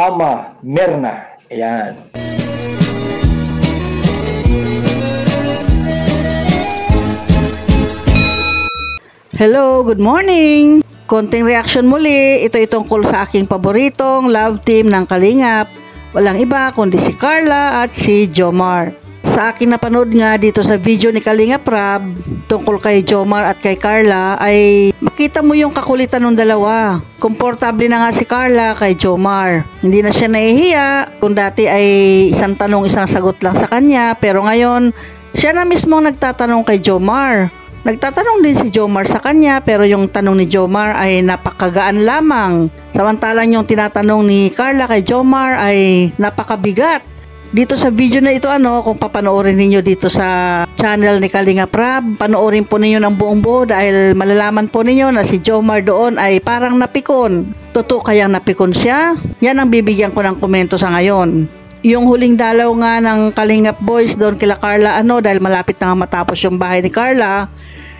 Mama Merna. Ayan. Hello, good morning! Konting reaction muli, ito tungkol sa aking paboritong love team ng Kalingap. Walang iba kundi si Carla at si Jomar. Sa aking napanood nga dito sa video ni Kalingap Rab tungkol kay Jomar at kay Carla ay makita mo yung kakulitan ng dalawa. Komportable na nga si Carla kay Jomar. Hindi na siya nahihiya. Kung dati ay isang tanong isang sagot lang sa kanya, pero ngayon siya na mismo nagtatanong kay Jomar. Nagtatanong din si Jomar sa kanya, pero yung tanong ni Jomar ay napakagaan lamang. Samantalang yung tinatanong ni Carla kay Jomar ay napakabigat. Dito sa video na ito, kung papanoorin ninyo dito sa channel ni Kalingap Rab, panoorin po ninyo ng buong buo dahil malalaman po ninyo na si Jomar doon ay parang napikon. Totoo kayang napikon siya? Yan ang bibigyan ko ng komento sa ngayon. Yung huling dalaw nga ng Kalingap Boys doon kila Carla dahil malapit na nga matapos yung bahay ni Carla,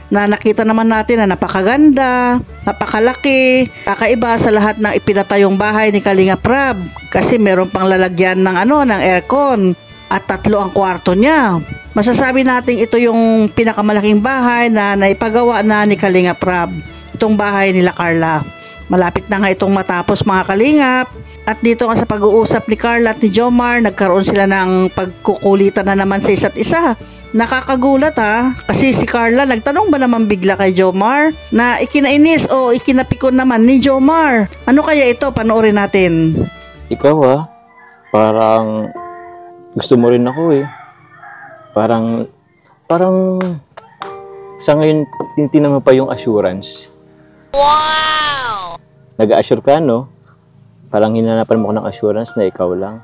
na nakita naman natin na napakaganda, napakalaki, kakaiba sa lahat ng ipinatayong bahay ni Kalingap Rab kasi meron pang lalagyan ng ng aircon at 3 ang kwarto niya. Masasabi natin ito yung pinakamalaking bahay na naipagawa na ni Kalingap Rab, itong bahay nila Carla. Malapit na nga itong matapos mga Kalingap. At dito nga sa pag-uusap ni Carla at ni Jomar, nagkaroon sila ng pagkukulitan na naman sa isa't isa. Nakakagulat kasi si Carla nagtanong ba naman bigla kay Jomar na ikinainis o ikinapikon naman ni Jomar. Ano kaya ito? Panoorin natin. Ikaw parang gusto mo rin ako Parang sa ngayon tinitingnan mo pa yung assurance. Wow! Nag-assure ka Parang hinanapan mo ko ng assurance na ikaw lang.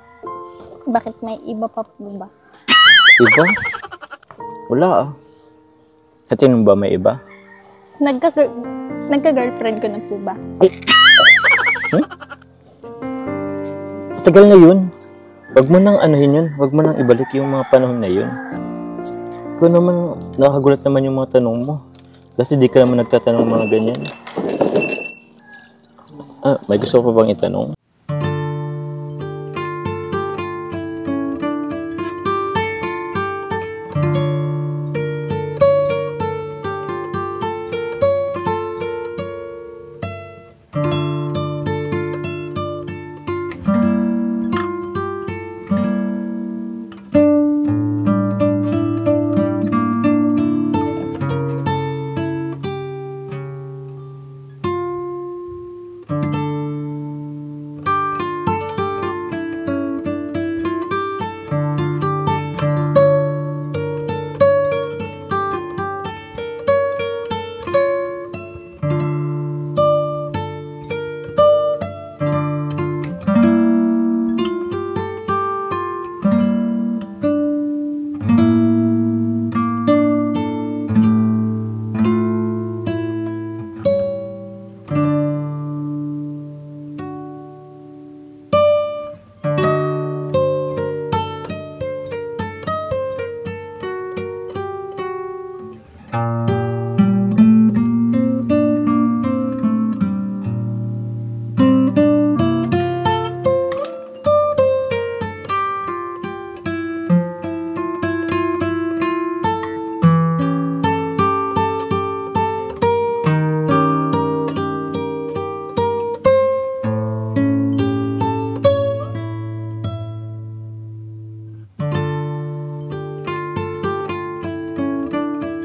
Bakit may iba pa po ba? Iba? Wala Sa tingin mo ba may iba? Nagka-girlfriend ko na po ba? Tagal na yun. Wag mo nang yun. Wag mo nang ibalik yung mga panahon na yun. Ikaw naman, nakakagulat naman yung mga tanong mo. Dati di ka naman nagtatanong mga ganyan. May gusto ko pa bang itanong?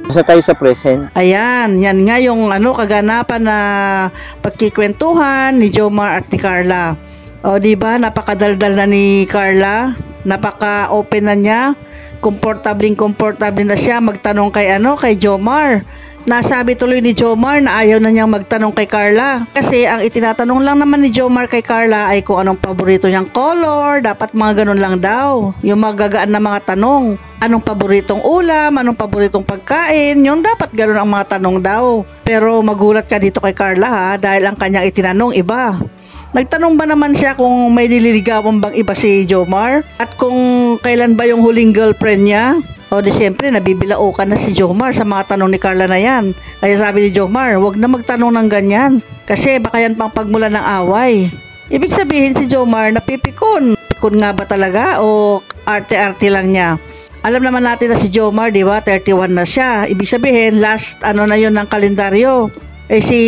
Basta tayo sa present. Ayan, yan nga yung kaganapan na pagkikwentuhan ni Jomar at ni Carla. O diba, napakadaldal na ni Carla, napaka-open na niya, komportable na siya magtanong kay Jomar. Nasabi tuloy ni Jomar na ayaw na niyang magtanong kay Carla kasi ang itinatanong lang naman ni Jomar kay Carla ay kung anong paborito niyang color, dapat mga ganun lang daw. Yung magagaan na mga tanong, anong paboritong ulam, anong paboritong pagkain, yung dapat ganun ang mga tanong daw. Pero magulat ka dito kay Carla dahil ang kanyang itinanong iba. Nagtanong ba naman siya kung may nililigawan bang iba si Jomar at kung kailan ba yung huling girlfriend niya? O di siyempre nabibilaukan na si Jomar sa mga tanong ni Carla na yan. Kaya sabi ni Jomar, wag na magtanong ng ganyan kasi baka yan pang pagmula ng away. Ibig sabihin si Jomar napipikon. Pikon nga ba talaga o arte-arte lang niya? Alam naman natin na si Jomar, di ba, 31 na siya. Ibig sabihin, last na yun ng kalendaryo. Si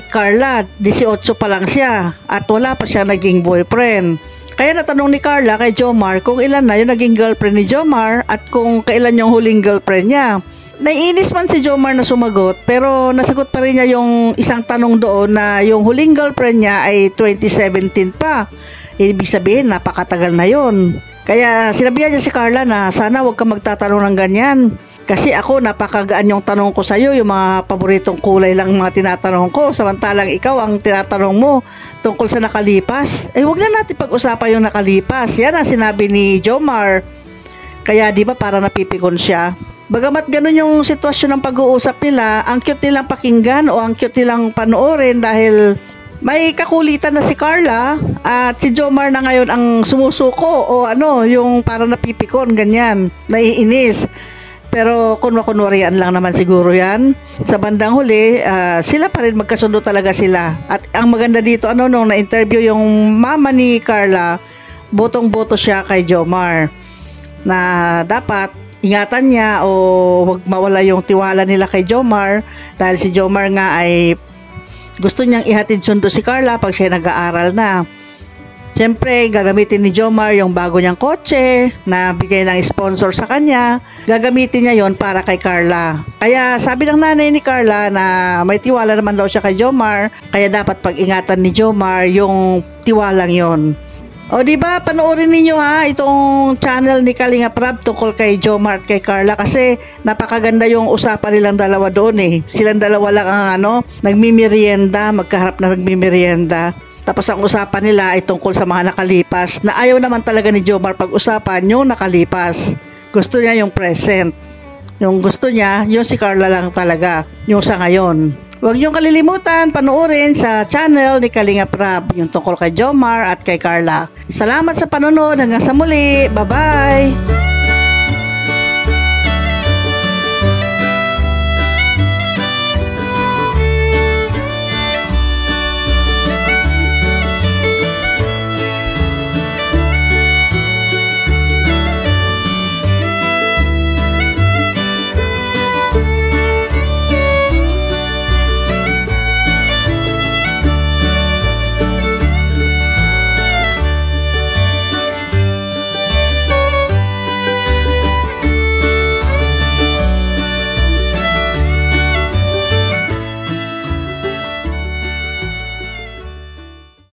Carla, 18 pa lang siya at wala pa siya naging boyfriend. Kaya natanong ni Carla kay Jomar kung ilan na yung naging girlfriend ni Jomar at kung kailan yung huling girlfriend niya. Naiinis man si Jomar na sumagot pero nasagot pa rin niya yung isang tanong doon na yung huling girlfriend niya ay 2017 pa. Ibig sabihin napakatagal na yon. Kaya sinabihan niya si Carla na sana huwag ka magtatanong ng ganyan. Kasi ako napakagaan yung tanong ko sa iyo, yung mga paboritong kulay lang mga tinatanong ko. Samantalang ikaw ang tinatanong mo tungkol sa nakalipas. Huwag na natin pag-usapan yung nakalipas. Yan ang sinabi ni Jomar. Kaya di ba para napipikon siya. Bagamat ganun yung sitwasyon ng pag-uusap nila, ang cute nilang pakinggan o ang cute nilang panoorin dahil may kakulitan na si Carla at si Jomar na ngayon ang sumusuko o yung parang napipikon, ganyan, naiinis. Pero kunwari-kunwarian lang naman siguro yan. Sa bandang huli, sila pa rin magkasundo talaga sila. At ang maganda dito, nung na-interview yung mama ni Carla, botong-boto siya kay Jomar. Na dapat ingatan niya o wag mawala yung tiwala nila kay Jomar dahil si Jomar nga ay gusto niyang ihatid sundo si Carla pag siya nag-aaral na. Siyempre, gagamitin ni Jomar yung bago niyang kotse na bigay ng sponsor sa kanya. Gagamitin niya yon para kay Carla. Kaya sabi ng nanay ni Carla na may tiwala naman daw siya kay Jomar, kaya dapat pag-ingatan ni Jomar yung tiwalang yon. O diba, panoorin ninyo itong channel ni Kalinga Prab tungkol kay Jomar at kay Carla kasi napakaganda yung usapan nilang dalawa doon Silang dalawa lang ang nagmimerienda, magkaharap na nagmimerienda. Tapos ang usapan nila ay tungkol sa mga nakalipas na ayaw naman talaga ni Jomar pag-usapan yung nakalipas. Gusto niya yung present. Yung gusto niya, yung si Carla lang talaga, yung sa ngayon. Huwag niyong kalilimutan panoorin sa channel ni Kalinga Prab yung tungkol kay Jomar at kay Carla. Salamat sa panonood. Hanggang sa muli. Bye-bye!